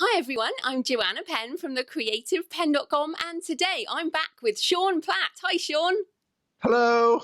Hi everyone, I'm Joanna Penn from the creativepenn.com, and today I'm back with Sean Platt. Hi Sean. Hello.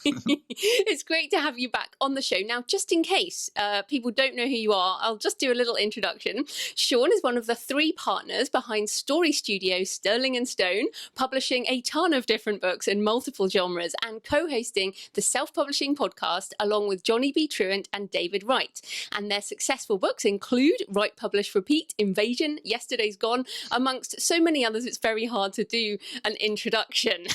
It's great to have you back on the show. Now, just in case people don't know who you are, I'll just do a little introduction. Sean is one of the 3 partners behind Story Studio Sterling & Stone, publishing a ton of different books in multiple genres and co-hosting the self-publishing podcast along with Johnny B. Truant and David Wright. And their successful books include Write, Publish, Repeat, Invasion, Yesterday's Gone, amongst so many others. It's very hard to do an introduction.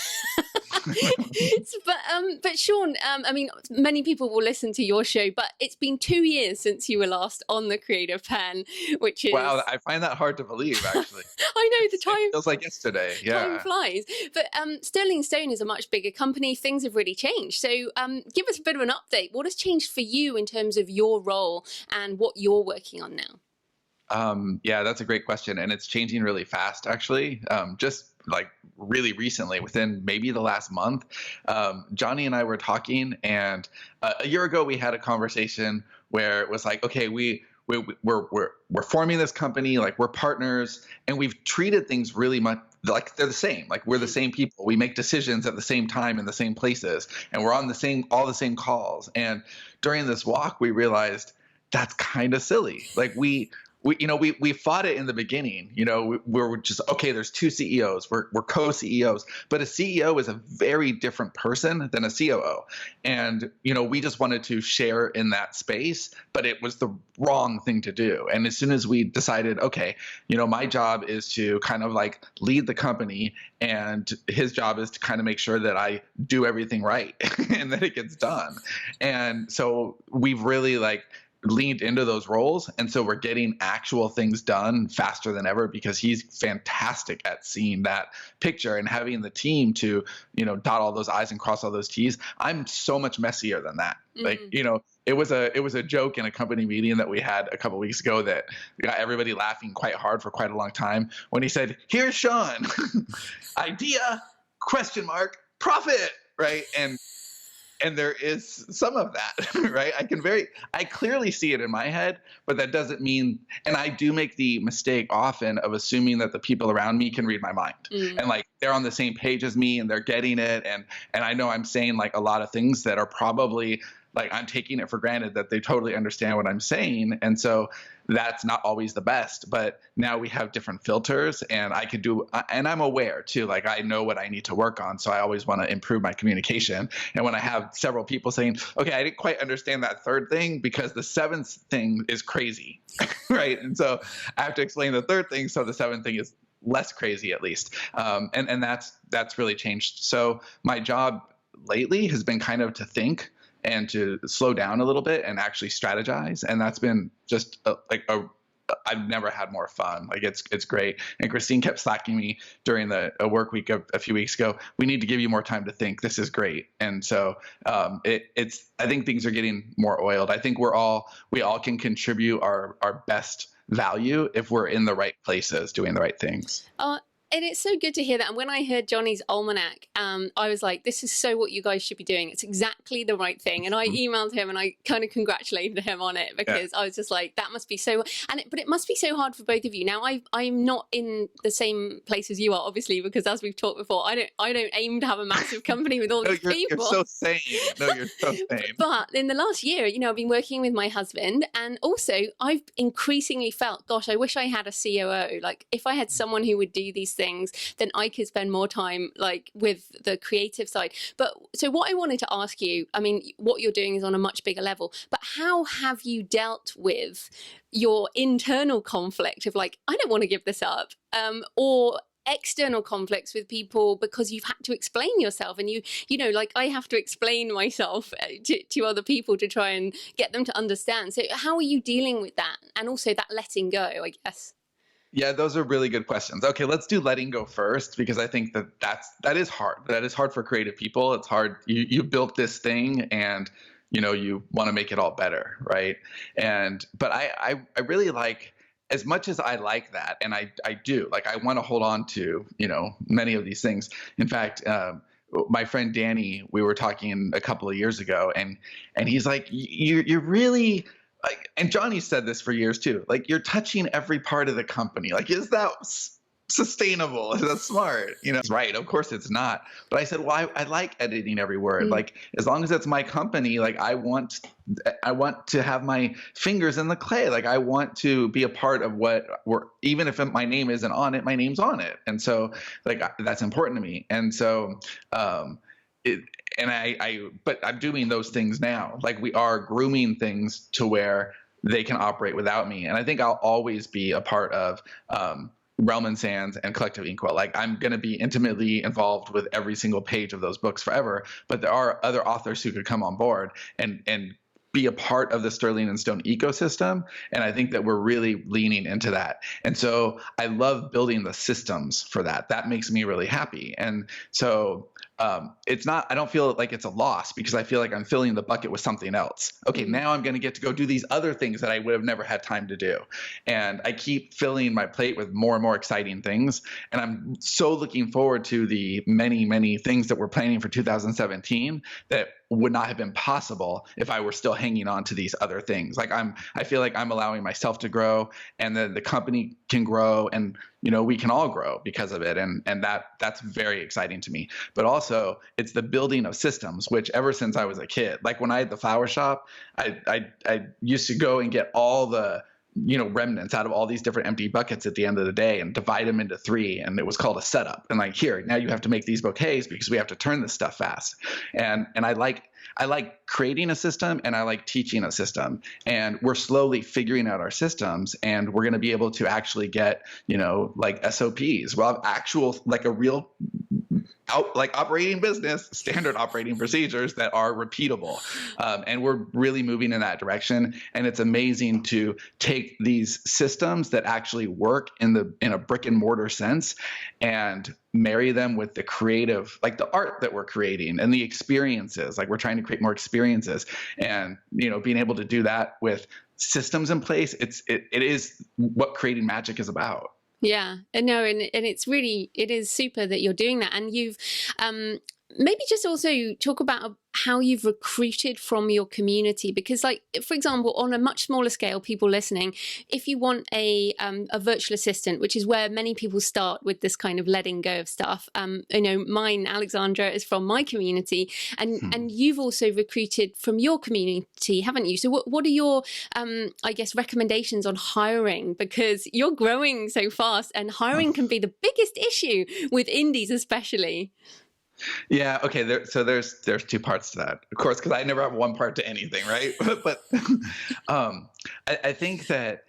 But Sean, I mean, many people will listen to your show, but it's been 2 years since you were last on the Creative Penn, which is... Wow, I find that hard to believe, actually. I know, the time... It feels like yesterday, yeah. Time flies. But Sterling & Stone is a much bigger company. Things have really changed. So give us a bit of an update. What has changed for you in terms of your role and what you're working on now? Yeah, that's a great question. And it's changing really fast, actually. Just like really recently, within maybe the last month, Johnny and I were talking, and a year ago we had a conversation where it was like, okay, we're forming this company, like we're partners, and we've treated things really much like they're the same. Like we're the same people. We make decisions at the same time in the same places, and we're on all the same calls. And during this walk, we realized that's kind of silly. Like we fought it in the beginning. We're just, okay, there's 2 CEOs, we're co-CEOs, but a CEO is a very different person than a COO. And, we just wanted to share in that space, but it was the wrong thing to do. And as soon as we decided, okay, my job is to kind of like lead the company, and his job is to kind of make sure that I do everything right and that it gets done. And so we've really leaned into those roles, and so we're getting actual things done faster than ever because he's fantastic at seeing that picture and having the team to dot all those I's and cross all those T's. I'm so much messier than that. It was a joke in a company meeting that we had a couple weeks ago that got everybody laughing quite hard for quite a long time when he said, "Here's Sean, idea, ? Profit," right? And there is some of that, right? I clearly see it in my head, but that doesn't mean, and I do make the mistake often of assuming that the people around me can read my mind and they're on the same page as me and they're getting it. And I know I'm saying a lot of things that are probably I'm taking it for granted that they totally understand what I'm saying. And so that's not always the best, but now we have different filters, and and I'm aware too, I know what I need to work on. So I always want to improve my communication. And when I have several people saying, okay, I didn't quite understand that 3rd thing because the 7th thing is crazy, right? And so I have to explain the 3rd thing so the 7th thing is less crazy at least. And that's really changed. So my job lately has been kind of to think and to slow down a little bit and actually strategize. And that's been just I've never had more fun. It's great. And Christine kept slacking me during a work week a few weeks ago. We need to give you more time to think. This is great. And so I think things are getting more oiled. I think we all can contribute our best value if we're in the right places doing the right things. And it's so good to hear that. And when I heard Johnny's almanac, I was like, this is so what you guys should be doing. It's exactly the right thing. And I emailed him and I kind of congratulated him on it because I was just like, that must be so, but it must be so hard for both of you. Now, I'm not in the same place as you are, obviously, because as we've talked before, I don't aim to have a massive company with all these people. You're so sane. No, you're so sane. But in the last year, I've been working with my husband, and also I've increasingly felt, gosh, I wish I had a COO. If I had someone who would do these things, then I could spend more time with the creative side. But so what I wanted to ask you, I mean, what you're doing is on a much bigger level, but how have you dealt with your internal conflict of I don't want to give this up, or external conflicts with people because you've had to explain yourself, and I have to explain myself to other people to try and get them to understand. So how are you dealing with that, and also that letting go, I guess? Yeah, those are really good questions. Okay, let's do letting go first, because I think that is hard. That is hard for creative people. It's hard. You built this thing, and you want to make it all better, right? But I really as much as I like that, and I do, I want to hold on to many of these things. In fact, my friend Danny, we were talking a couple of years ago, and he's like, you're really like, and Johnny said this for years too, like, you're touching every part of the company. Like, is that sustainable? Is that smart? It's right. Of course it's not. But I said, well, I like editing every word. Mm. Like, as long as it's my company, like, I want to have my fingers in the clay. Like, I want to be a part of what we're, even if my name isn't on it, my name's on it. And so, like, that's important to me. And so, it, but I'm doing those things now. Like, we are grooming things to where they can operate without me. And I think I'll always be a part of, Realm and Sands and Collective Inkwell. Like, I'm going to be intimately involved with every single page of those books forever, but there are other authors who could come on board and be a part of the Sterling and Stone ecosystem. And I think that we're really leaning into that. And so I love building the systems for that. That makes me really happy. And so it's not, I don't feel like it's a loss, because I feel like I'm filling the bucket with something else. Okay, now I'm going to get to go do these other things that I would have never had time to do. And I keep filling my plate with more and more exciting things. And I'm so looking forward to the many, many things that we're planning for 2017 that would not have been possible if I were still hanging on to these other things. Like, I feel like I'm allowing myself to grow, and then the company can grow, and we can all grow because of it. And that's very exciting to me. But also, it's the building of systems, which ever since I was a kid, like when I had the flower shop, I used to go and get all the remnants out of all these different empty buckets at the end of the day and divide them into 3. And it was called a setup. And like, here, now you have to make these bouquets because we have to turn this stuff fast. And I like creating a system, and I like teaching a system. And we're slowly figuring out our systems, and we're going to be able to actually get, like SOPs. We'll have actual, like, a real operating business, standard operating procedures that are repeatable. And we're really moving in that direction. And it's amazing to take these systems that actually work in a brick and mortar sense and marry them with the creative, like the art that we're creating and the experiences. Like, we're trying to create more experiences, and, being able to do that with systems in place. It is what creating magic is about. Yeah, no, and it is super that you're doing that. And you've maybe just also talk about how you've recruited from your community, because, like, for example, on a much smaller scale, people listening, if you want a virtual assistant, which is where many people start with this kind of letting go of stuff, mine, Alexandra, is from my community, and you've also recruited from your community, haven't you? So what are your I guess recommendations on hiring, because you're growing so fast and hiring can be the biggest issue with indies especially. Yeah. Okay. There's 2 parts to that, of course, because I never have one part to anything, right? But I think that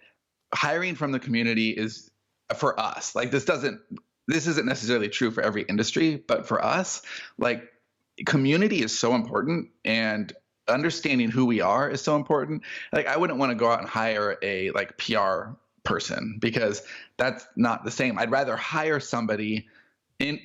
hiring from the community is, for us, like, this isn't necessarily true for every industry, but for us, like, community is so important, and understanding who we are is so important. Like, I wouldn't want to go out and hire a PR person, because that's not the same. I'd rather hire somebody,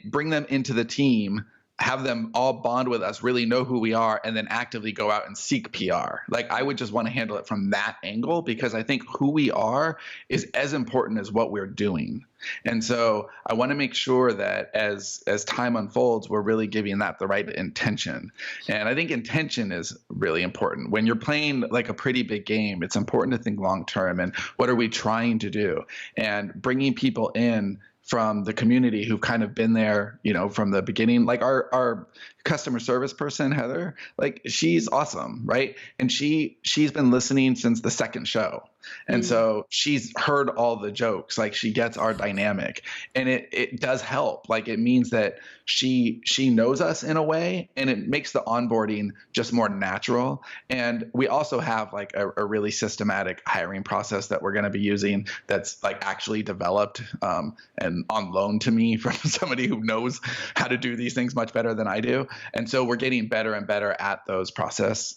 bring them into the team, have them all bond with us, really know who we are, and then actively go out and seek PR. Like, I would just want to handle it from that angle, because I think who we are is as important as what we're doing. And so I want to make sure that as time unfolds, we're really giving that the right intention. And I think intention is really important. When you're playing like a pretty big game, it's important to think long term, and what are we trying to do? And bringing people in from the community who've kind of been there, from the beginning. Like, our customer service person, Heather, like, she's awesome, right? And she's been listening since the 2nd show. And so she's heard all the jokes, like, she gets our dynamic, and it does help. Like, it means that she knows us in a way, and it makes the onboarding just more natural. And we also have like a really systematic hiring process that we're going to be using, that's like actually developed and on loan to me from somebody who knows how to do these things much better than I do. And so we're getting better and better at those processes,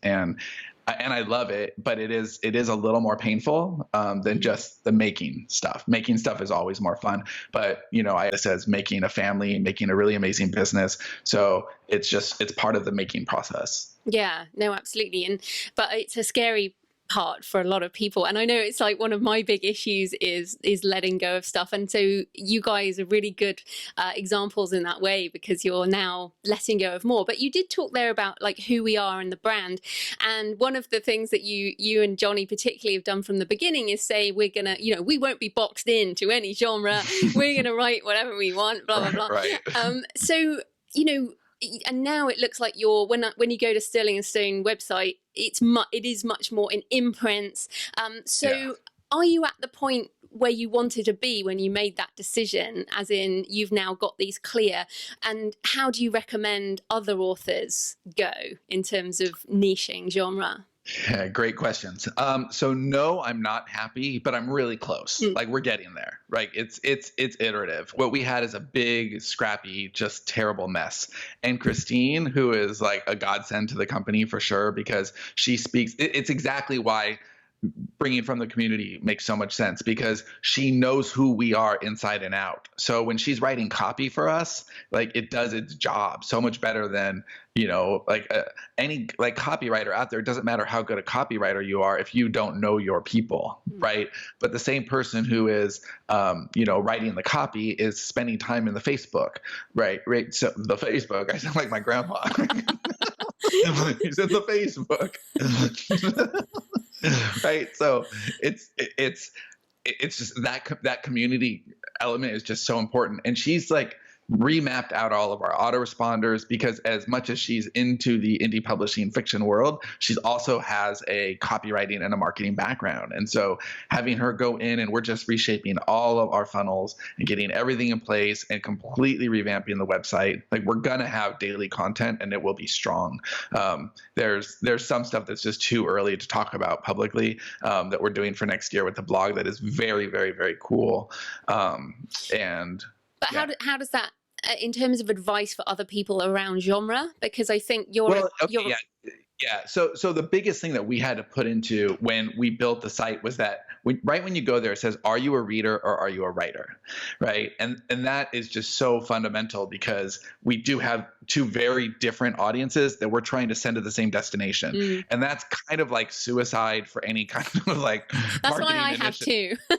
and I love it, but it is a little more painful than just the making stuff. Making stuff is always more fun, but it says making a family, making a really amazing business. So it's part of the making process. Yeah, no, absolutely. But it's a scary part for a lot of people, and I know it's like one of my big issues is letting go of stuff, and so you guys are really good examples in that way, because you're now letting go of more. But you did talk there about like who we are and the brand, and one of the things that you and Johnny particularly have done from the beginning is say we're gonna, we won't be boxed into any genre, we're gonna write whatever we want, blah blah blah. Right. So and now it looks like when you go to Sterling and Stone website, it is much more in imprints. Are you at the point where you wanted to be when you made that decision, as in you've now got these clear, and how do you recommend other authors go in terms of niching genre? Yeah, great questions. So no, I'm not happy, but I'm really close. Like we're getting there, right? It's iterative. What we had is a big, scrappy, just terrible mess. And Christine, who is like a godsend to the company for sure, because she speaks, it's exactly why bringing from the community makes so much sense, because she knows who we are inside and out. So when she's writing copy for us, like it does its job so much better than, any like copywriter out there. It doesn't matter how good a copywriter you are if you don't know your people, right? But the same person who is, writing the copy is spending time in the Facebook, right? Right. So the Facebook, I sound like my grandpa. He's in the Facebook. Right. So it's just that community element is just so important. And she's like remapped out all of our autoresponders, because as much as she's into the indie publishing fiction world, she also has a copywriting and a marketing background. And so having her go in, and we're just reshaping all of our funnels and getting everything in place and completely revamping the website. Like we're going to have daily content and it will be strong. There's some stuff that's just too early to talk about publicly, that we're doing for next year with the blog that is very, very, very cool. But how does that, in terms of advice for other people around genre? Because I think So the biggest thing that we had to put into when we built the site was that right when you go there, it says, are you a reader or are you a writer? Right. And that is just so fundamental, because we do have two very different audiences that we're trying to send to the same destination. And that's kind of like suicide for any kind of like that's why I initiative. have two.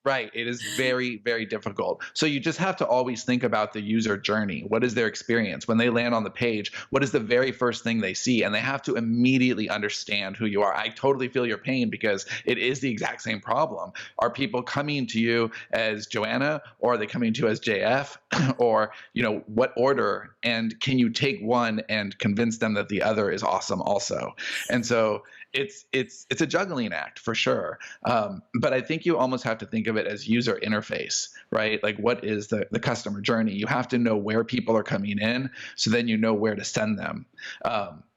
Right. It is very, very difficult. So you just have to always think about the user journey. What is their experience? When they land on the page, what is the very first thing they see? And they have to immediately understand who you are. I totally feel your pain, because it is the exact same problem. Are people coming to you as Joanna, or are they coming to you as JF? Or, what order? And can you take one and convince them that the other is awesome also? And so it's a juggling act for sure. But I think you almost have to think of it as user interface, right? Like what is the customer journey? You have to know where people are coming in, so then you know where to send them.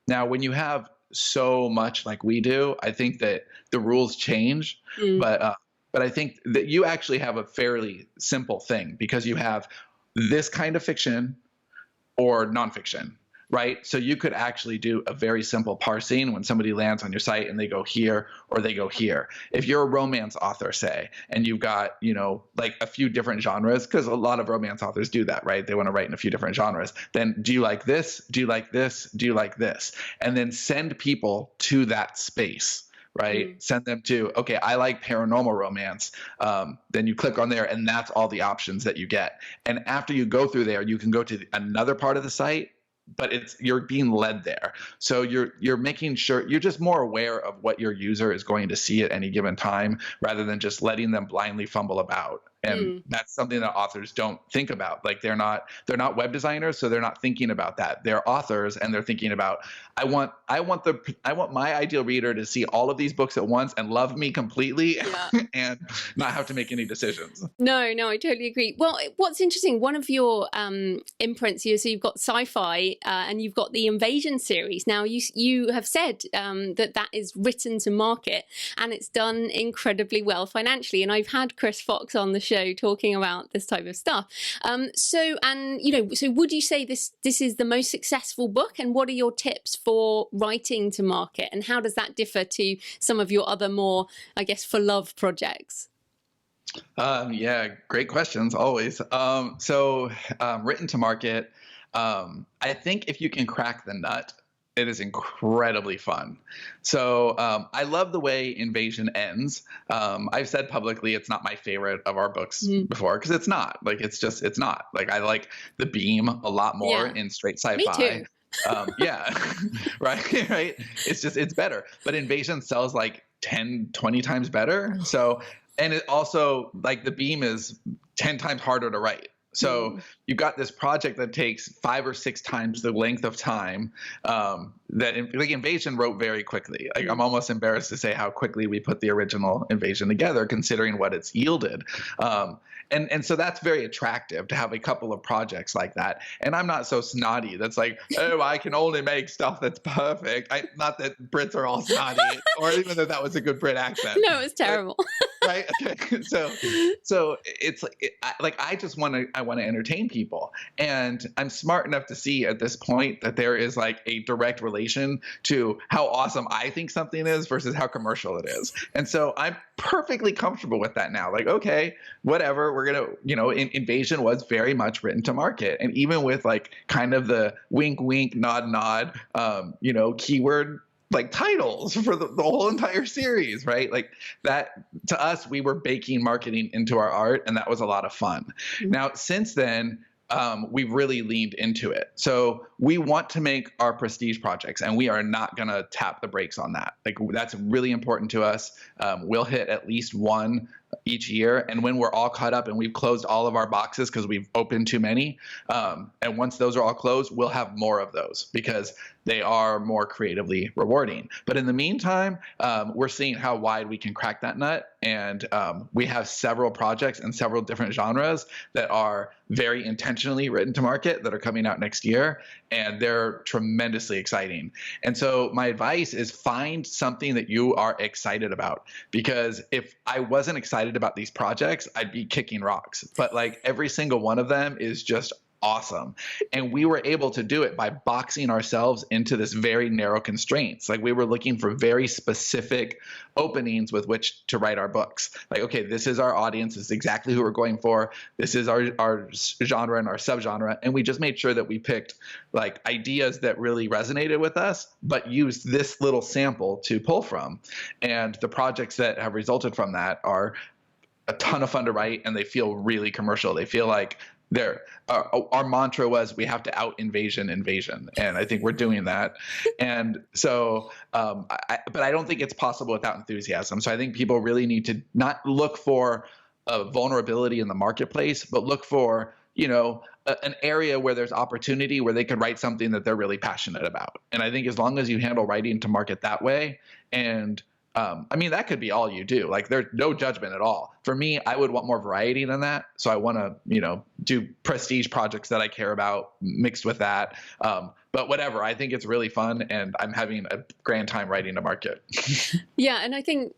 Now, when you have so much like we do, I think that the rules change, but I think that you actually have a fairly simple thing, because you have this kind of fiction or nonfiction. Right. So you could actually do a very simple parsing when somebody lands on your site and they go here or they go here. If you're a romance author, say, and you've got, like a few different genres, because a lot of romance authors do that, right? They want to write in a few different genres. Then do you like this? Do you like this? Do you like this? And then send people to that space. Right. Send them to, okay, I like paranormal romance. Then you click on there, and that's all the options that you get. And after you go through there, you can go to another part of the site, but you're being led there. So you're making sure you're just more aware of what your user is going to see at any given time, rather than just letting them blindly fumble about. And that's something that authors don't think about. Like they're not web designers, so they're not thinking about that. They're authors, and they're thinking about, I want my ideal reader to see all of these books at once and love me completely, and not have to make any decisions. No, I totally agree. Well, what's interesting, one of your imprints, so you've got sci-fi and you've got the Invasion series. Now you have said that is written to market, and it's done incredibly well financially. And I've had Chris Fox on the show talking about this type of stuff. So would you say this is the most successful book? And what are your tips for writing to market? And how does that differ to some of your other more, I guess, for love projects? Great questions always. Written to market, I think if you can crack the nut It is incredibly fun. So I love the way Invasion ends. I've said publicly it's not my favorite of our books before, because it's not. Like, it's not. Like, I like The Beam a lot more Yeah. in straight Me sci-fi. too. Yeah, right, right. It's better, but Invasion sells like 10, 20 times better. So, and it also, like, The Beam is 10 times harder to write. So you've got this project that takes 5 or 6 times the length of time, like, Invasion wrote very quickly. Like, I'm almost embarrassed to say how quickly we put the original Invasion together, considering what it's yielded. And so that's very attractive to have a couple of projects like that. And I'm not so snotty that's like, oh, I can only make stuff that's perfect. Not that Brits are all snotty, or even though that was a good Brit accent. No, it's terrible. Right. Okay. So it's like I just want to entertain people, and I'm smart enough to see at this point that there is like a direct relation to how awesome I think something is versus how commercial it is. And so I'm perfectly comfortable with that now. Like, okay, whatever, we're gonna, Invasion was very much written to market, and even with like kind of the wink, wink, nod, nod, keyword like titles for the whole entire series, right? Like, that, to us, we were baking marketing into our art, and that was a lot of fun. Now, since then, we've really leaned into it. So we want to make our prestige projects, and we are not going to tap the brakes on that. Like, that's really important to us. We'll hit at least one each year. And when we're all caught up and we've closed all of our boxes because we've opened too many, and once those are all closed, we'll have more of those because they are more creatively rewarding. But in the meantime, we're seeing how wide we can crack that nut. And we have several projects and several different genres that are very intentionally written to market that are coming out next year. And they're tremendously exciting. And so my advice is find something that you are excited about, because if I wasn't excited about these projects, I'd be kicking rocks. But like, every single one of them is just awesome. And we were able to do it by boxing ourselves into this very narrow constraints. Like, we were looking for very specific openings with which to write our books. Like, okay, this is our audience. This is exactly who we're going for. This is our genre and our subgenre. And we just made sure that we picked like ideas that really resonated with us, but used this little sample to pull from. And the projects that have resulted from that are a ton of fun to write, and they feel really commercial. They feel like our mantra was, we have to out invasion, and I think we're doing that. And so, but I don't think it's possible without enthusiasm. So I think people really need to not look for a vulnerability in the marketplace, but look for an area where there's opportunity, where they could write something that they're really passionate about. And I think as long as you handle writing to market that way, and that could be all you do. Like, there's no judgment at all. For me, I would want more variety than that. So I want to, do prestige projects that I care about mixed with that. But whatever, I think it's really fun, and I'm having a grand time writing to market. Yeah, and I think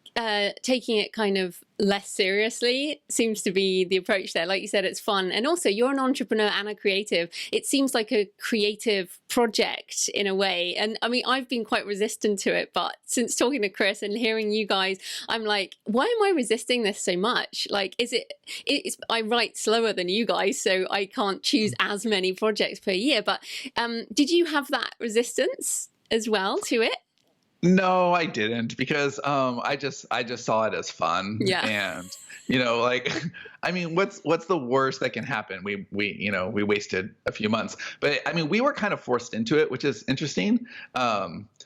taking it kind of less seriously seems to be the approach there. Like you said, it's fun. And also, you're an entrepreneur and a creative. It seems like a creative project in a way. And I mean, I've been quite resistant to it, but since talking to Chris and hearing you guys, I'm like, why am I resisting this so much? Like, I write slower than you guys, so I can't choose as many projects per year. But did you have that resistance as well to it? No, I didn't, because I just saw it as fun. Yeah. And what's the worst that can happen? We wasted a few months, but we were kind of forced into it, which is interesting.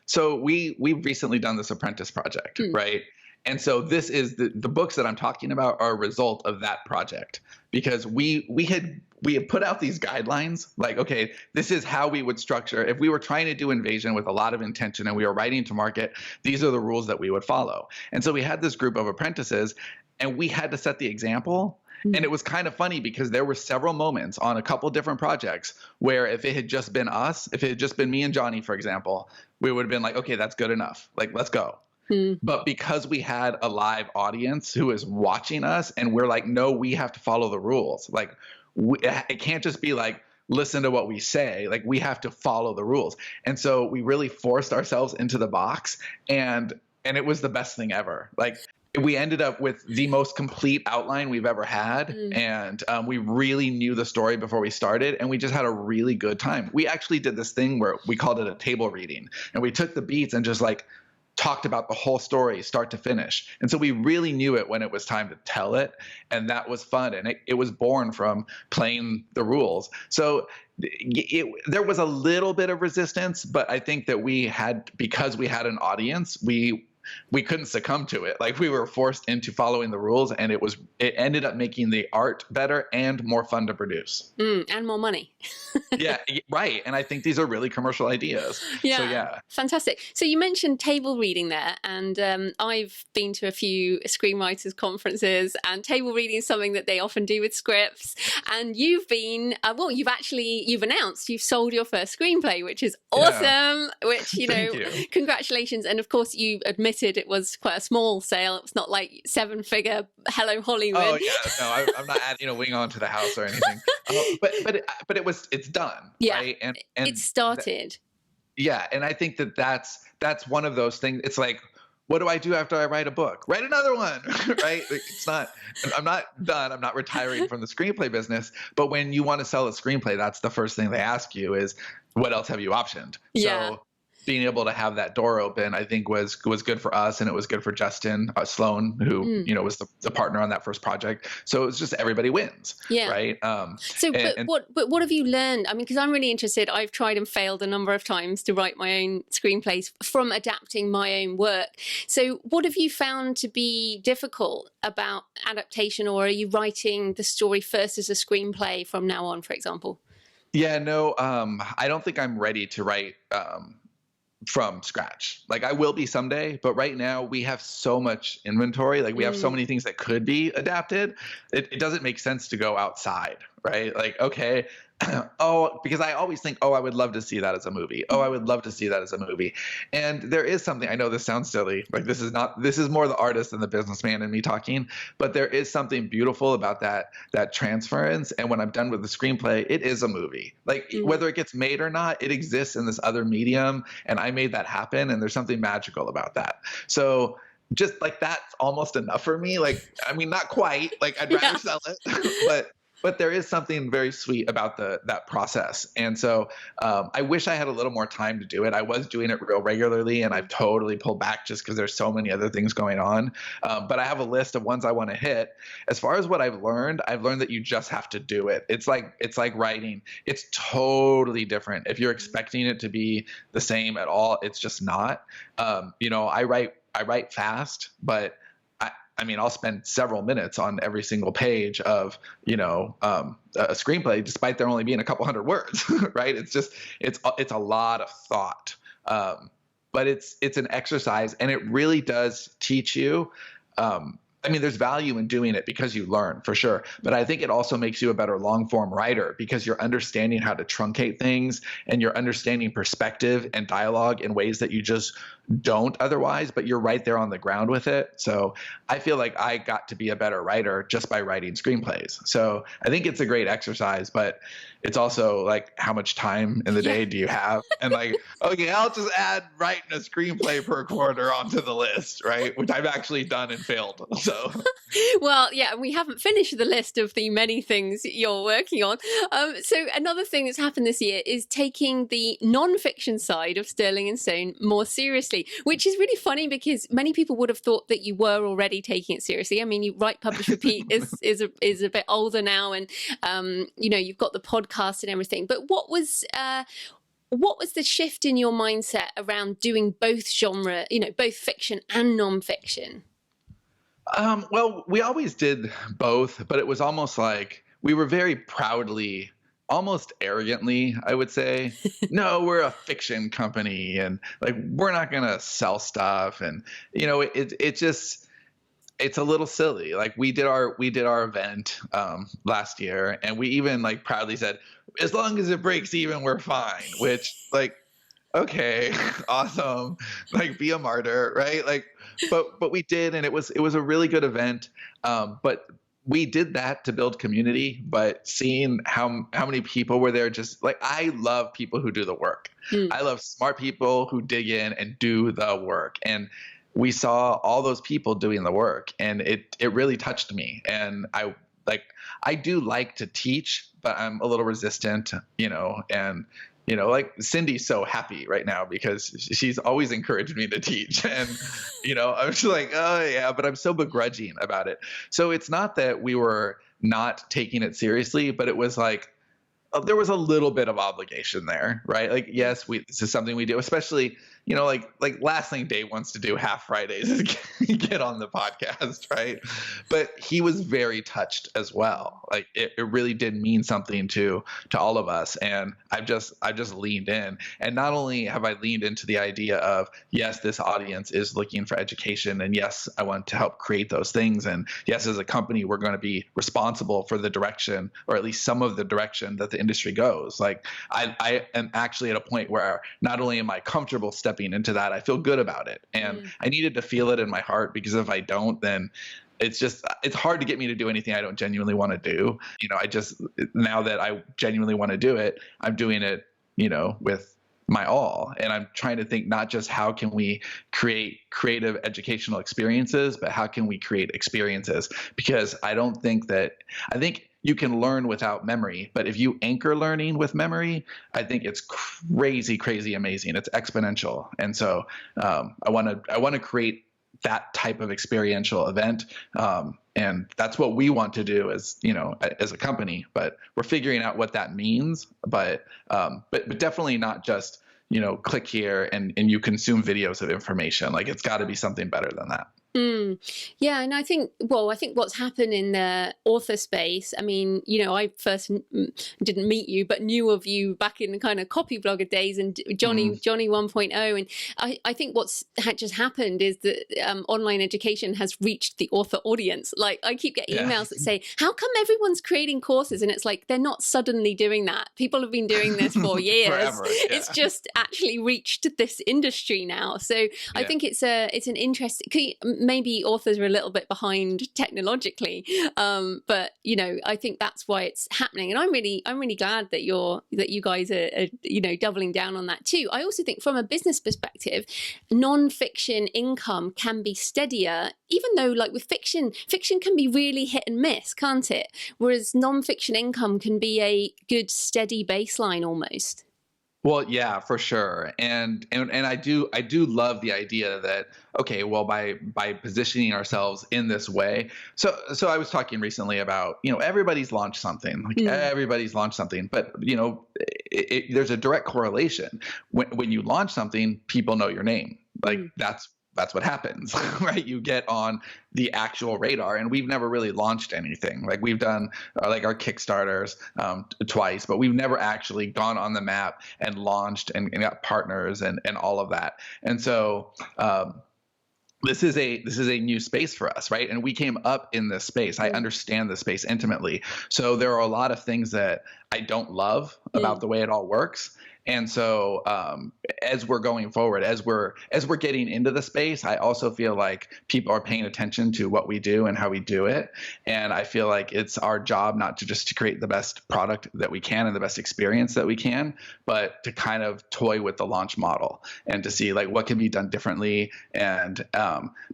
So we've recently done this apprentice project, right? And so this is the books that I'm talking about are a result of that project, because we had put out these guidelines, like, okay, this is how we would structure. If we were trying to do Invasion with a lot of intention and we were writing to market, these are the rules that we would follow. And so we had this group of apprentices, and we had to set the example. And it was kind of funny, because there were several moments on a couple different projects where if it had just been us, if it had just been me and Johnny, for example, we would have been like, okay, that's good enough. Like, let's go. But because we had a live audience who is watching us, and we're like, no, we have to follow the rules. Like, it can't just be like, listen to what we say. Like, we have to follow the rules. And so we really forced ourselves into the box, and it was the best thing ever. Like, we ended up with the most complete outline we've ever had. And we really knew the story before we started, and we just had a really good time. We actually did this thing where we called it a table reading, and we took the beats and just like talked about the whole story start to finish. And so we really knew it when it was time to tell it. And that was fun. And it was born from playing the rules. So there was a little bit of resistance, but I think that because we had an audience, we couldn't succumb to it. Like, we were forced into following the rules, and it ended up making the art better and more fun to produce. And more money. Yeah, right. And I think these are really commercial ideas. Yeah, so, yeah. Fantastic. So you mentioned table reading there, and I've been to a few screenwriters conferences, and table reading is something that they often do with scripts. And you've been, you've announced you've sold your first screenplay, which is awesome. Yeah. Which, congratulations. And of course, you admitted it was quite a small sale. It was not like 7-figure Hello Hollywood. Oh yeah, no, I'm not adding a wing onto the house or anything. But it's done. Yeah, right? And it started. Yeah, and I think that's one of those things. It's like, what do I do after I write a book? Write another one, right? I'm not done. I'm not retiring from the screenplay business. But when you want to sell a screenplay, that's the first thing they ask you is, what else have you optioned? Yeah. So being able to have that door open, I think was good for us, and it was good for Justin Sloan, who was the partner on that first project. So it was just everybody wins, right? What have you learned? I mean, because I'm really interested. I've tried and failed a number of times to write my own screenplays from adapting my own work. So what have you found to be difficult about adaptation, or are you writing the story first as a screenplay from now on, for example? Yeah, no, I don't think I'm ready to write from scratch. Like, I will be someday, but right now we have so much inventory. Like, we have so many things that could be adapted. It doesn't make sense to go outside, right? Like, okay, because I always think, I would love to see that as a movie. I would love to see that as a movie. And there is something, I know this sounds silly, like this is more the artist than the businessman in me talking, but there is something beautiful about that transference. And when I'm done with the screenplay, it is a movie. Like, whether it gets made or not, it exists in this other medium, and I made that happen, and there's something magical about that. So just like, that's almost enough for me. Like, I mean, not quite, like, I'd rather sell it, but there is something very sweet about that process. And so I wish I had a little more time to do it. I was doing it real regularly, and I've totally pulled back just because there's so many other things going on. But I have a list of ones I want to hit. As far as what I've learned that you just have to do it. It's like writing. It's totally different. If you're expecting it to be the same at all, it's just not. I write fast, but I mean, I'll spend several minutes on every single page of, a screenplay, despite there only being a couple hundred words, right? It's a lot of thought, but it's an exercise, and it really does teach you. I mean, there's value in doing it because you learn, for sure. But I think it also makes you a better long form writer, because you're understanding how to truncate things, and you're understanding perspective and dialogue in ways that you just don't otherwise, but you're right there on the ground with it. So I feel like I got to be a better writer just by writing screenplays. So I think it's a great exercise, but it's also like, how much time in the day do you have? And like, okay, I'll just add writing a screenplay per quarter onto the list, right? Which I've actually done and failed. So, well, yeah, we haven't finished the list of the many things you're working on. So another thing that's happened this year is taking the nonfiction side of Sterling and Stone more seriously, which is really funny, because many people would have thought that you were already taking it seriously. I mean, you Write, Publish, Repeat is a bit older now, and you've got the podcast and everything. But what was the shift in your mindset around doing both genre, both fiction and nonfiction? Well, we always did both, but it was almost like we were very proudly, almost arrogantly, I would say, no, we're a fiction company, and like, we're not going to sell stuff. And, it's a little silly. Like, we did our event last year, and we even like proudly said, as long as it breaks even, we're fine, which, like, okay, awesome. Like, be a martyr, right? Like, but we did, and it was a really good event. But we did that to build community, but seeing how many people were there, just like, I love people who do the work. I love smart people who dig in and do the work. And we saw all those people doing the work, and it really touched me. And I do like to teach, but I'm a little resistant, and like Cindy's so happy right now because she's always encouraged me to teach. And, I was just like, oh yeah, but I'm so begrudging about it. So it's not that we were not taking it seriously, but it was like, there was a little bit of obligation there, right? Like, yes, this is something we do, especially, like last thing Dave wants to do half Fridays is get on the podcast, right? But he was very touched as well. Like it really did mean something to all of us. And I've just leaned in. And not only have I leaned into the idea of, yes, this audience is looking for education, and yes, I want to help create those things. And yes, as a company, we're going to be responsible for the direction, or at least some of the direction that the industry goes. Like I am actually at a point where not only am I comfortable stepping into that, I feel good about it. And I needed to feel it in my heart, because if I don't, then it's hard to get me to do anything I don't genuinely want to do. Now that I genuinely want to do it, I'm doing it, with my all. And I'm trying to think not just how can we create creative educational experiences, but how can we create experiences? Because I think you can learn without memory, but if you anchor learning with memory, I think it's crazy, crazy amazing. It's exponential. And so I want to create that type of experiential event. And that's what we want to do as a company, but we're figuring out what that means. But definitely not just, click here and you consume videos of information. Like, it's got to be something better than that. Yeah, and I think what's happened in the author space, I mean, I first didn't meet you, but knew of you back in the kind of copy blogger days, and Johnny 1.0. And I think what's just happened is that online education has reached the author audience. Like, I keep getting emails that say, how come everyone's creating courses? And it's like, they're not suddenly doing that. People have been doing this for years. Forever, yeah. It's just actually reached this industry now. So I think it's an interesting, maybe authors are a little bit behind technologically, but I think that's why it's happening. And I'm really glad that you guys are doubling down on that too. I also think from a business perspective, non-fiction income can be steadier, even though, like with fiction can be really hit and miss, can't it? Whereas non-fiction income can be a good steady baseline almost. Well, yeah, for sure. And I do love the idea that, okay, well, by positioning ourselves in this way. So I was talking recently about, everybody's launched something, everybody's launched something, but there's a direct correlation. When you launch something, people know your name. Like that's what happens, right? You get on the actual radar, and we've never really launched anything. Like, we've done like our Kickstarters twice, but we've never actually gone on the map and launched and got partners and all of that. And so this is a new space for us, right? And we came up in this space. I understand the space intimately. So there are a lot of things that I don't love about the way it all works. And so as we're going forward, as we're getting into the space, I also feel like people are paying attention to what we do and how we do it. And I feel like it's our job not to just to create the best product that we can and the best experience that we can, but to kind of toy with the launch model and to see like what can be done differently, and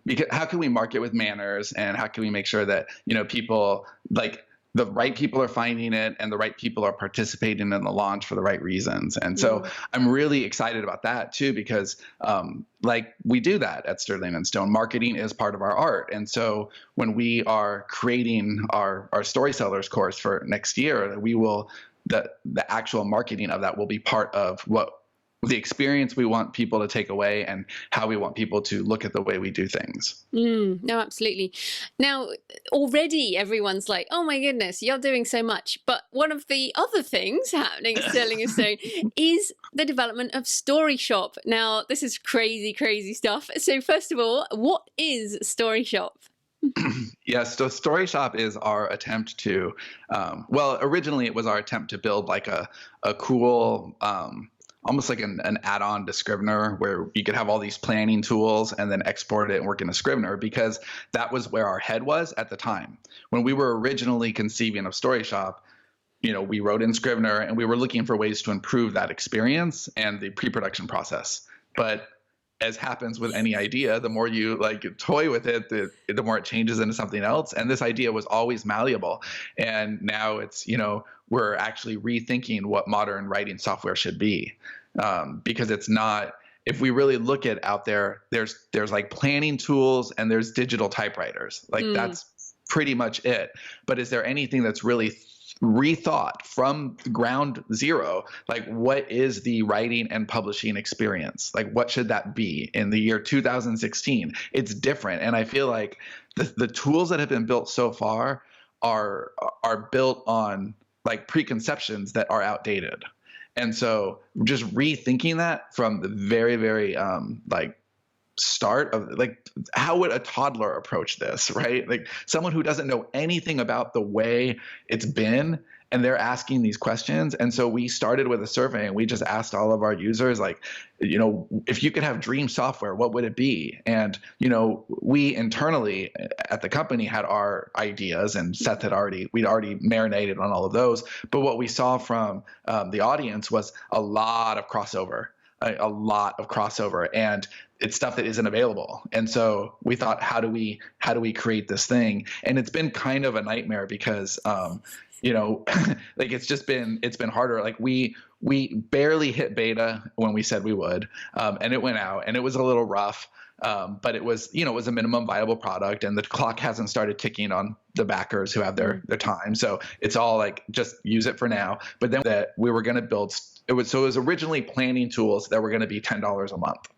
because how can we market with manners, and how can we make sure that people like the right people are finding it and the right people are participating in the launch for the right reasons. And so I'm really excited about that too, because like we do that at Sterling and Stone. Marketing is part of our art. And so when we are creating our Story Sellers course for next year, the actual marketing of that will be part of what the experience we want people to take away and how we want people to look at the way we do things. No, absolutely. Now, already everyone's like, oh my goodness, you're doing so much. But one of the other things happening at Sterling and Stone is the development of Storyshop. Now, this is crazy, crazy stuff. So first of all, what is Storyshop? Yes, so Storyshop is our attempt to, originally it was our attempt to build like a cool, almost like an add-on to Scrivener, where you could have all these planning tools and then export it and work in a Scrivener, because that was where our head was at the time. When we were originally conceiving of Storyshop, we wrote in Scrivener and we were looking for ways to improve that experience and the pre-production process. But as happens with any idea, the more you like toy with it, the more it changes into something else. And this idea was always malleable. And now it's, we're actually rethinking what modern writing software should be. Because it's not, if we really look at out there, there's like planning tools and there's digital typewriters. Like that's pretty much it. But is there anything that's really rethought from ground zero? Like, what is the writing and publishing experience? Like, what should that be in the year 2016? It's different. And I feel like the tools that have been built so far are built on like preconceptions that are outdated. And so just rethinking that from the very, very like start of like, how would a toddler approach this, right? Like someone who doesn't know anything about the way it's been, and they're asking these questions. And so we started with a survey and we just asked all of our users, like, if you could have dream software, what would it be? And, we internally at the company had our ideas, and Seth we'd already marinated on all of those. But what we saw from the audience was a lot of crossover. And it's stuff that isn't available. And so we thought, how do we create this thing? And it's been kind of a nightmare because, like it's been harder. Like we barely hit beta when we said we would, and it went out and it was a little rough. But it was, it was a minimum viable product, and the clock hasn't started ticking on the backers who have their time. So it's all like, just use it for now. But then that we were going to build, it was originally planning tools that were going to be $10 a month.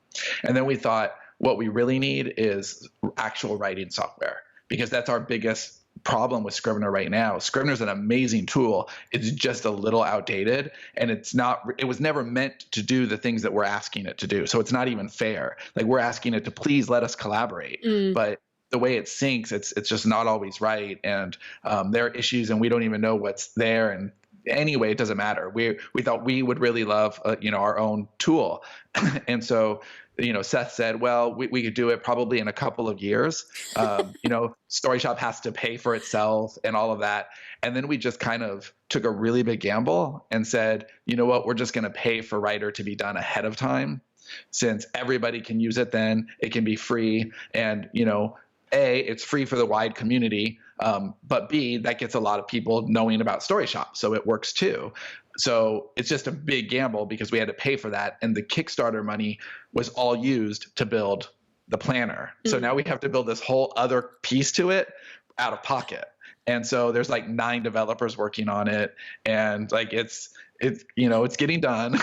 And then we thought, what we really need is actual writing software, because that's our biggest problem with Scrivener right now. Scrivener is an amazing tool. It's just a little outdated, and it was never meant to do the things that we're asking it to do. So it's not even fair. Like, we're asking it to please let us collaborate, but the way it syncs, it's just not always right. And there are issues, and we don't even know what's there. And anyway, it doesn't matter. We thought we would really love, our own tool. And so, Seth said, well, we could do it probably in a couple of years. Storyshop has to pay for itself and all of that. And then we just kind of took a really big gamble and said, you know what, we're just going to pay for Writer to be done ahead of time. Since everybody can use it, then it can be free. And, A, it's free for the wide community. But B, that gets a lot of people knowing about Storyshop. So it works too. So it's just a big gamble because we had to pay for that. And the Kickstarter money was all used to build the planner. So now we have to build this whole other piece to it out of pocket. And so there's like 9 developers working on it. And like, it's getting done.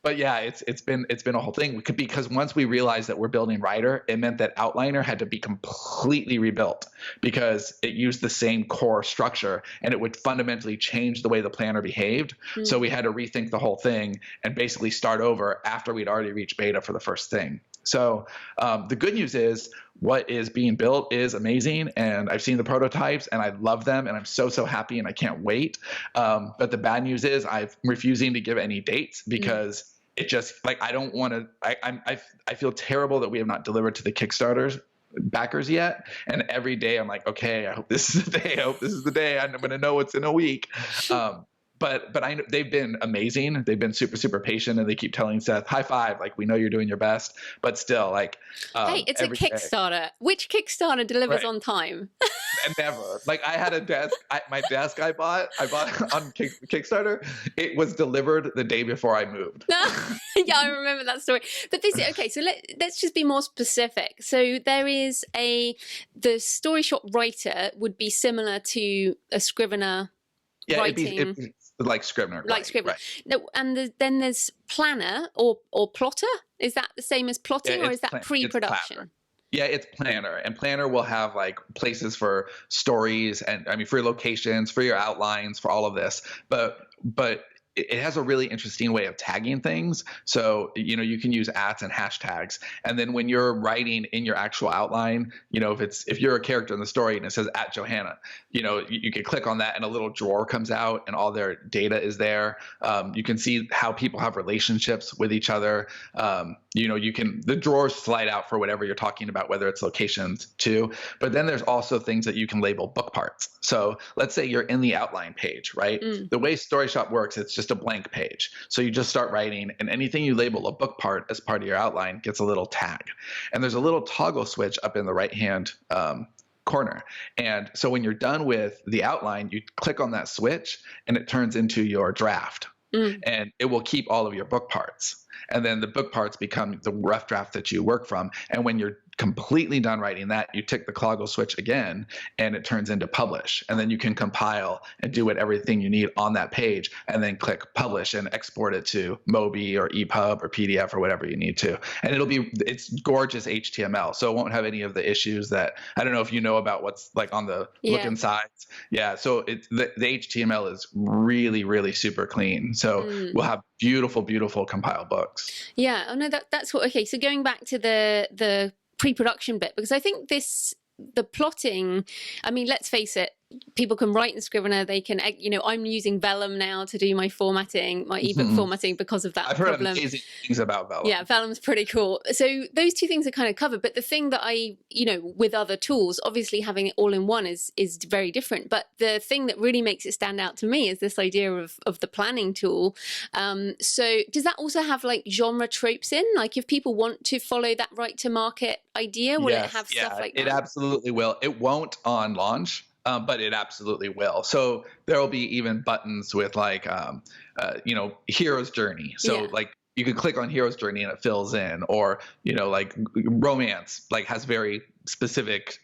But yeah, it's been a whole thing, because once we realized that we're building Writer, it meant that Outliner had to be completely rebuilt because it used the same core structure and it would fundamentally change the way the planner behaved. So we had to rethink the whole thing and basically start over after we'd already reached beta for the first thing. So the good news is what is being built is amazing, and I've seen the prototypes and I love them, and I'm so happy and I can't wait. But the bad news is I'm refusing to give any dates because it just, like, I don't want to. I feel terrible that we have not delivered to the Kickstarter backers yet, and every day I'm like, okay, I hope this is the day. I hope this is the day. I'm going to know it's in a week. But I know they've been amazing. They've been super patient, and they keep telling Seth, high five, like, we know you're doing your best. But still, like, hey, it's a Kickstarter. Day. Which Kickstarter delivers on time? And never. Like, I had a desk. My desk I bought on Kickstarter. It was delivered the day before I moved. Yeah, I remember that story. But this, okay, so let's just be more specific. So there is the Storyshop Writer would be similar to a Scrivener writing. It'd be like Scrivener. Like Scrivener. Right. No, and then there's Planner or Plotter. Is that the same as plotting, or is that pre-production? Yeah, it's Planner, and Planner will have like places for stories and for your locations, for your outlines, for all of this. But it has a really interesting way of tagging things. So, you can use @ and hashtags. And then when you're writing in your actual outline, if you're a character in the story and it says @Johanna, you can click on that and a little drawer comes out and all their data is there. You can see how people have relationships with each other. the drawers slide out for whatever you're talking about, whether it's locations too. But then there's also things that you can label book parts. So let's say you're in the outline page, right? The way Storyshop works, it's just a blank page. So you just start writing, and anything you label a book part as part of your outline gets a little tag. And there's a little toggle switch up in the right-hand corner. And so when you're done with the outline, you click on that switch and it turns into your draft. And it will keep all of your book parts. And then the book parts become the rough draft that you work from. And when you're completely done writing that, you tick the toggle switch again, and it turns into publish. And then you can compile and do everything you need on that page, and then click publish and export it to Mobi or EPUB or PDF or whatever you need to. And it's gorgeous HTML. So it won't have any of the issues that, I don't know if you know about what's like on the looking sides. Yeah. So the HTML is really, really super clean. So we'll have beautiful, beautiful compiled books. Yeah. Oh no, that's what, okay. So going back to the pre-production bit, because I think the plotting, I mean, let's face it, people can write in Scrivener. They can, I'm using Vellum now to do my formatting, my ebook formatting because of that problem. I've heard amazing things about Vellum. Yeah, Vellum's pretty cool. So those two things are kind of covered. But the thing that with other tools, obviously having it all in one is very different. But the thing that really makes it stand out to me is this idea of the planning tool. So does that also have like genre tropes in? Like if people want to follow that right to market idea, will it have stuff like that? It absolutely will. It won't on launch. But it absolutely will. So there will be even buttons with like, hero's journey. So like you can click on hero's journey and it fills in, or, like romance, like has very specific,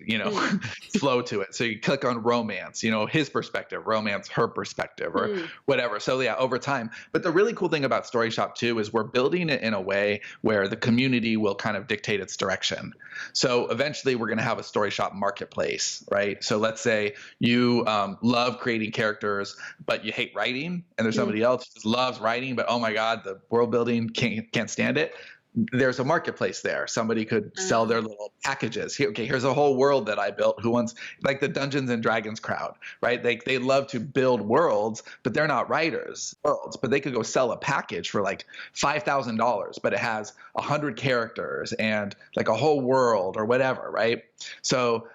flow to it. So you click on romance, his perspective, romance, her perspective, or whatever. So yeah, over time. But the really cool thing about Storyshop too is we're building it in a way where the community will kind of dictate its direction. So eventually we're going to have a Storyshop marketplace, right? So let's say you love creating characters, but you hate writing, and there's somebody else who just loves writing, but oh my God, the world building can't stand it. There's a marketplace there. Somebody could sell their little packages. Here's a whole world that I built. Who wants, like the Dungeons and Dragons crowd, right? They love to build worlds, but they're not writers. But they could go sell a package for like $5,000, but it has 100 characters and like a whole world or whatever, right? So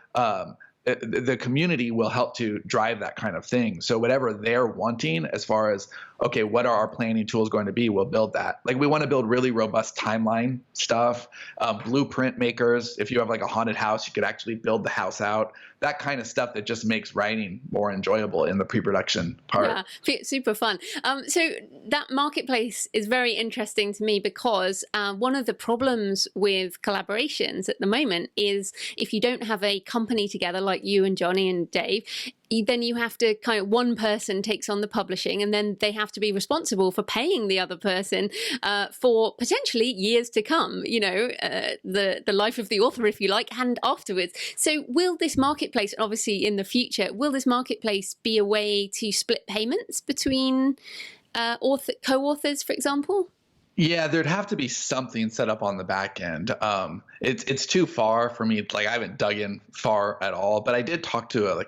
the community will help to drive that kind of thing. So whatever they're wanting as far as, okay, what are our planning tools going to be? We'll build that. Like we want to build really robust timeline stuff, blueprint makers. If you have like a haunted house, you could actually build the house out. That kind of stuff that just makes writing more enjoyable in the pre-production part. Yeah, super fun. So that marketplace is very interesting to me because one of the problems with collaborations at the moment is if you don't have a company together like you and Johnny and Dave, then you have to kind of, one person takes on the publishing and then they have to be responsible for paying the other person for potentially years to come, the life of the author, if you like, and afterwards. So will this marketplace, obviously in the future, will this marketplace be a way to split payments between co-authors, for example? Yeah, there'd have to be something set up on the back end. It's too far for me. Like I haven't dug in far at all, but I did talk to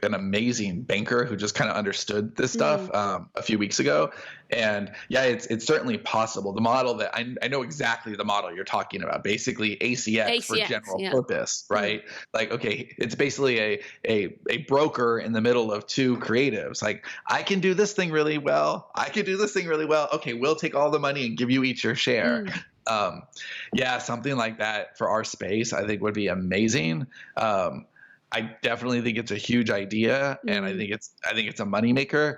an amazing banker who just kind of understood this stuff a few weeks ago. And yeah, it's certainly possible. The model that I know exactly the model you're talking about, basically ACX for general purpose, right? Like, okay, it's basically a broker in the middle of two creatives. Like I can do this thing really well. I can do this thing really well. Okay, we'll take all the money and give you each your share. Yeah, something like that for our space, I think would be amazing. I definitely think it's a huge idea, and I think it's a moneymaker.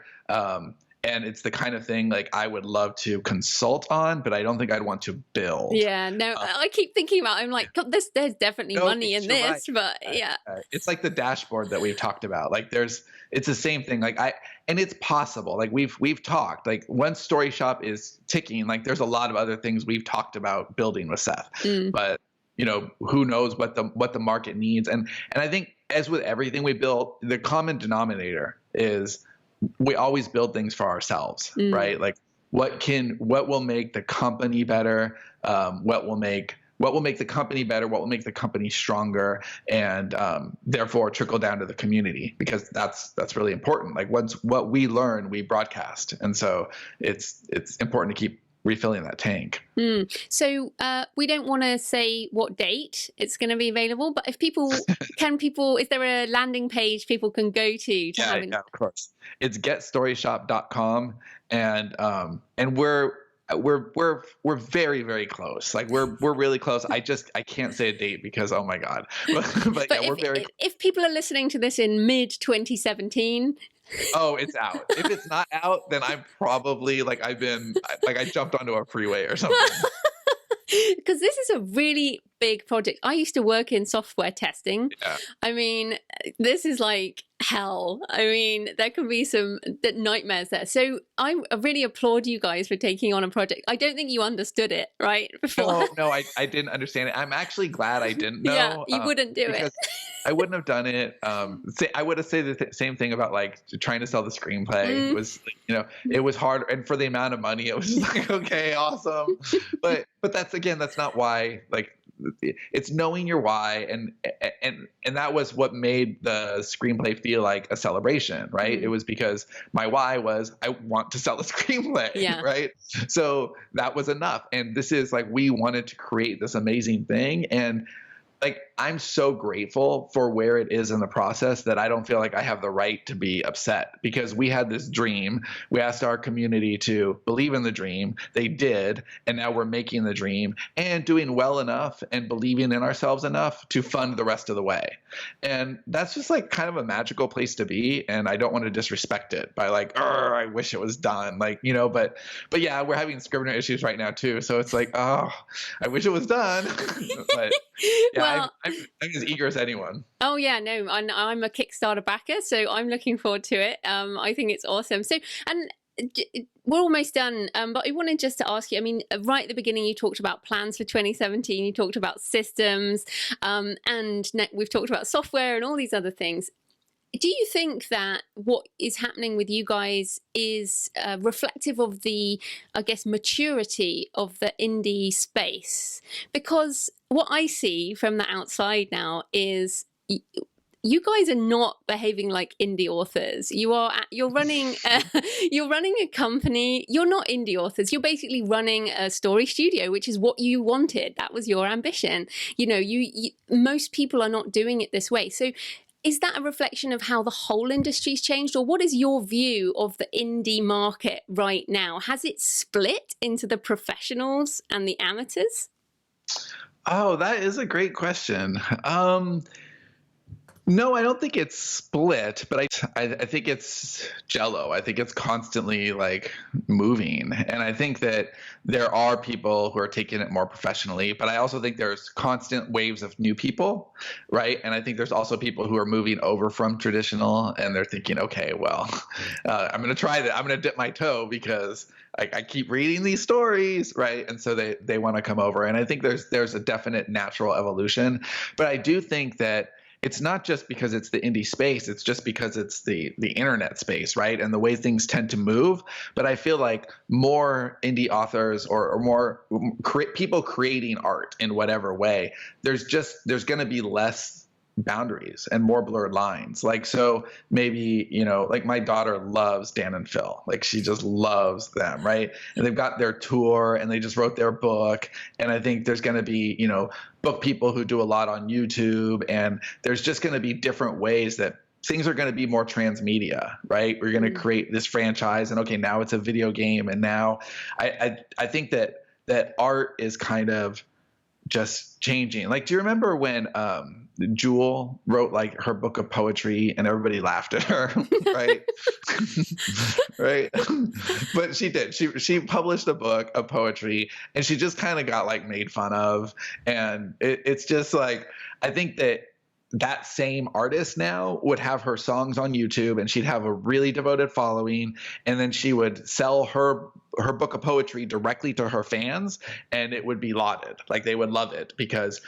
And it's the kind of thing like I would love to consult on, but I don't think I'd want to build. Yeah, no, I keep thinking about, I'm like, God, there's definitely money in this, right. But yeah. It's like the dashboard that we've talked about. Like it's the same thing. And it's possible. Like we've talked, like once Storyshop is ticking, like there's a lot of other things we've talked about building with Seth, but who knows what the market needs. And I think as with everything we built, the common denominator is we always build things for ourselves, right? Like what will make the company better? What will make the company better? What will make the company stronger? And therefore trickle down to the community, because that's really important. Like what we learn, we broadcast. And so it's important to keep refilling that tank. So we don't want to say what date it's going to be available, but if people, is there a landing page people can go to have Yeah, of course. It's getstoryshop.com, and we're very, very close. Like we're really close. I can't say a date because oh my God. But yeah, we're very. If people are listening to this in mid 2017. Oh, it's out. If it's not out, then I'm probably I jumped onto a freeway or something. Because this is a really big project. I used to work in software testing. Yeah. I mean, this is like hell. I mean, there can be some nightmares there. So I really applaud you guys for taking on a project. I don't think you understood it, right? Before. No, I didn't understand it. I'm actually glad I didn't know. Yeah, you wouldn't do it. I wouldn't have done it. I would have said the same thing about like trying to sell the screenplay. It was, it was hard, and for the amount of money, it was just like, okay, awesome. But that's not why. Like, it's knowing your why, and that was what made the screenplay feel like a celebration, right? It was because my why was I want to sell a screenplay, right? So that was enough, and this is like we wanted to create this amazing thing, and like I'm so grateful for where it is in the process that I don't feel like I have the right to be upset, because we had this dream. We asked our community to believe in the dream. They did. And now we're making the dream and doing well enough and believing in ourselves enough to fund the rest of the way. And that's just like kind of a magical place to be. And I don't want to disrespect it by like, I wish it was done. Like, but yeah, we're having Scrivener issues right now too. So it's like, I wish it was done. But yeah, I'm as eager as anyone. Oh yeah, no, I'm a Kickstarter backer, so I'm looking forward to it. I think it's awesome. So, and we're almost done, but I wanted just to ask you, I mean, right at the beginning, you talked about plans for 2017, you talked about systems, and we've talked about software and all these other things. Do you think that what is happening with you guys is reflective of the, I guess, maturity of the indie space? Because what I see from the outside now is you guys are not behaving like indie authors. You're running a company. You're not indie authors. You're basically running a story studio, which is what you wanted. That was your ambition. Most people are not doing it this way. So is that a reflection of how the whole industry's changed, or what is your view of the indie market right now? Has it split into the professionals and the amateurs? Oh, that is a great question. No, I don't think it's split, but I think it's jello. I think it's constantly like moving. And I think that there are people who are taking it more professionally, but I also think there's constant waves of new people, right? And I think there's also people who are moving over from traditional and they're thinking, okay, well, I'm going to try that. I'm going to dip my toe because I keep reading these stories, right? And so they want to come over. And I think there's a definite natural evolution, but I do think that it's not just because it's the indie space, it's just because it's the internet space, right? And the way things tend to move. But I feel like more indie authors or more people creating art in whatever way, there's going to be less boundaries and more blurred lines. Like, so maybe, like my daughter loves Dan and Phil. Like she just loves them, right? And they've got their tour and they just wrote their book. And I think there's going to be, book people who do a lot on YouTube. And there's just going to be different ways that things are going to be more transmedia, right? We're going to create this franchise and okay, now it's a video game. And now I think that art is kind of just changing. Like, do you remember when Jewel wrote like her book of poetry and everybody laughed at her, right? Right. But she did. She published a book of poetry and she just kind of got like made fun of. And it's just like, I think that same artist now would have her songs on YouTube and she'd have a really devoted following. And then she would sell her book of poetry directly to her fans and it would be lauded. Like they would love it because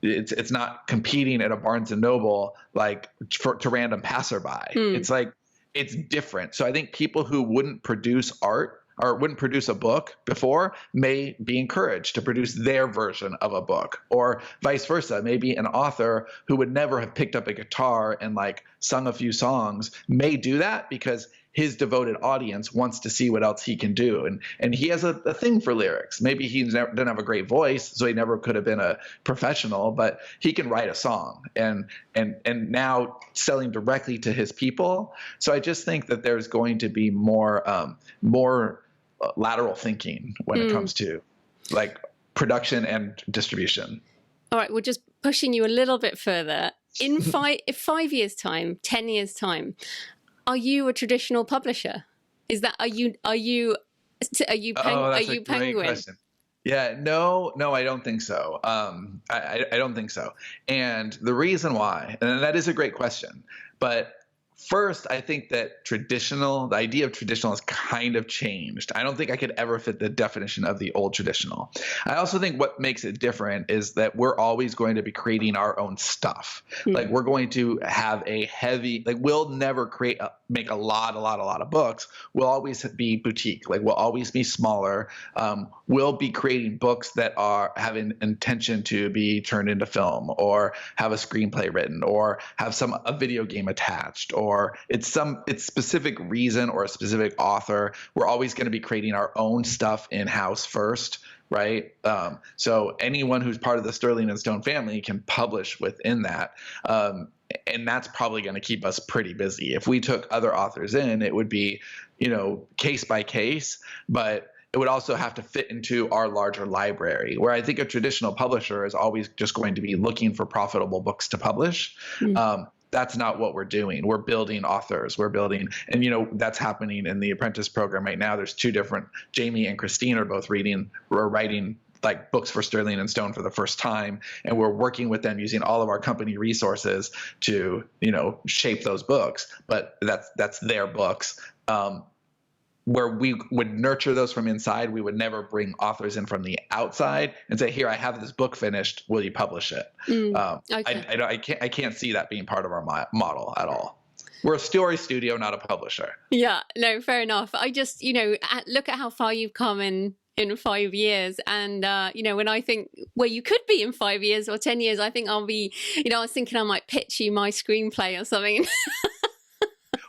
it's not competing at a Barnes and Noble, like to random passerby. It's like, it's different. So I think people who wouldn't produce art or wouldn't produce a book before may be encouraged to produce their version of a book, or vice versa. Maybe an author who would never have picked up a guitar and like sung a few songs may do that because his devoted audience wants to see what else he can do. And he has a thing for lyrics. Maybe he doesn't have a great voice, so he never could have been a professional, but he can write a song and now selling directly to his people. So I just think that there's going to be more lateral thinking when it comes to like production and distribution. All right, we're just pushing you a little bit further. In 5 years' time, 10 years' time, are you a traditional publisher? Are you Penguin? Question. Yeah, no, I don't think so. I don't think so. And the reason why, and that is a great question, but first, I think that the idea of traditional has kind of changed. I don't think I could ever fit the definition of the old traditional. I also think what makes it different is that we're always going to be creating our own stuff. Like we're going to have we'll never make a lot of books. We'll always be boutique. Like we'll always be smaller. We'll be creating books that have an intention to be turned into film, or have a screenplay written, or have a video game attached, or it's specific reason or a specific author. We're always going to be creating our own stuff in-house first, right? So anyone who's part of the Sterling and Stone family can publish within that. And that's probably going to keep us pretty busy. If we took other authors in, it would be, case by case, but it would also have to fit into our larger library, where I think a traditional publisher is always just going to be looking for profitable books to publish. That's not what we're doing. We're building authors. We're building, and that's happening in the apprentice program right now. There's two different, Jamie and Christine are both writing like books for Sterling and Stone for the first time, and we're working with them using all of our company resources to shape those books. But that's their books. Where we would nurture those from inside, we would never bring authors in from the outside and say, "Here, I have this book finished. Will you publish it?" Okay. I can't see that being part of our model at all. We're a story studio, not a publisher. Yeah, no, fair enough. I just, look at how far you've come in 5 years, and when I think where you could be in 5 years or 10 years, I think I'll be, I was thinking I might pitch you my screenplay or something.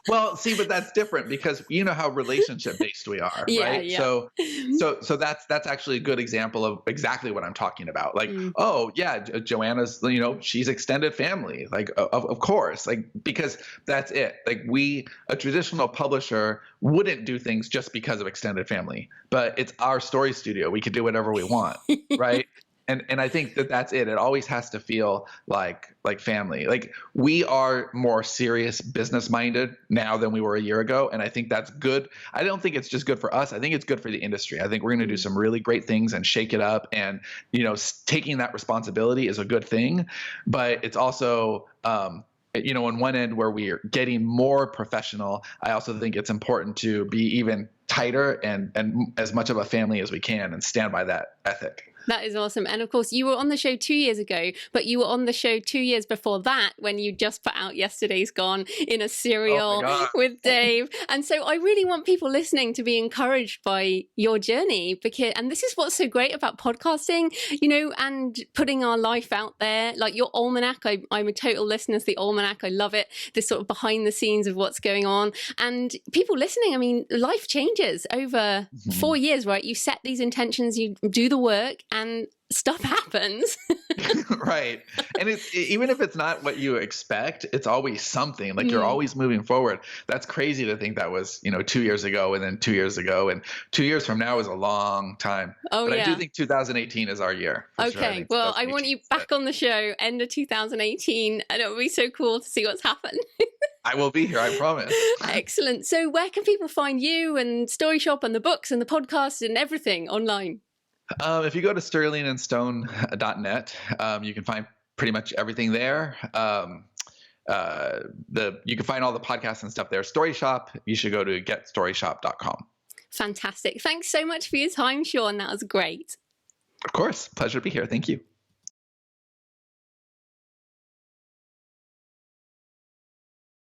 Well, see, but that's different because you know how relationship based we are, right? Yeah. So that's actually a good example of exactly what I'm talking about. Like, oh yeah, Joanna's, she's extended family, like of course, like because that's it. Like a traditional publisher wouldn't do things just because of extended family, but it's our story studio. We could do whatever we want, right? And I think that's it. It always has to feel like family. Like we are more serious business minded now than we were a year ago. And I think that's good. I don't think it's just good for us. I think it's good for the industry. I think we're going to do some really great things and shake it up. And, taking that responsibility is a good thing. But it's also, on one end where we are getting more professional, I also think it's important to be even tighter and as much of a family as we can and stand by that ethic. That is awesome. And of course, you were on the show 2 years ago, but you were on the show 2 years before that when you just put out Yesterday's Gone in a serial with Dave. And so I really want people listening to be encouraged by your journey and this is what's so great about podcasting, and putting our life out there. Like your almanac, I'm a total listener to the almanac. I love it. This sort of behind the scenes of what's going on. And people listening, life changes over 4 years, right? You set these intentions, you do the work, and stuff happens. Right. And even if it's not what you expect, it's always something. Like you're always moving forward. That's crazy to think that was, 2 years ago and then 2 years ago. And 2 years from now is a long time. Oh, but yeah. I do think 2018 is our year. Okay. Sure. Well, I want you back on the show end of 2018. And it would be so cool to see what's happened. I will be here, I promise. Excellent. So where can people find you and Storyshop and the books and the podcast and everything online? If you go to sterlingandstone.net, you can find pretty much everything there. You can find all the podcasts and stuff there. Storyshop, you should go to getstoryshop.com. Fantastic. Thanks so much for your time, Sean. That was great. Of course. Pleasure to be here. Thank you.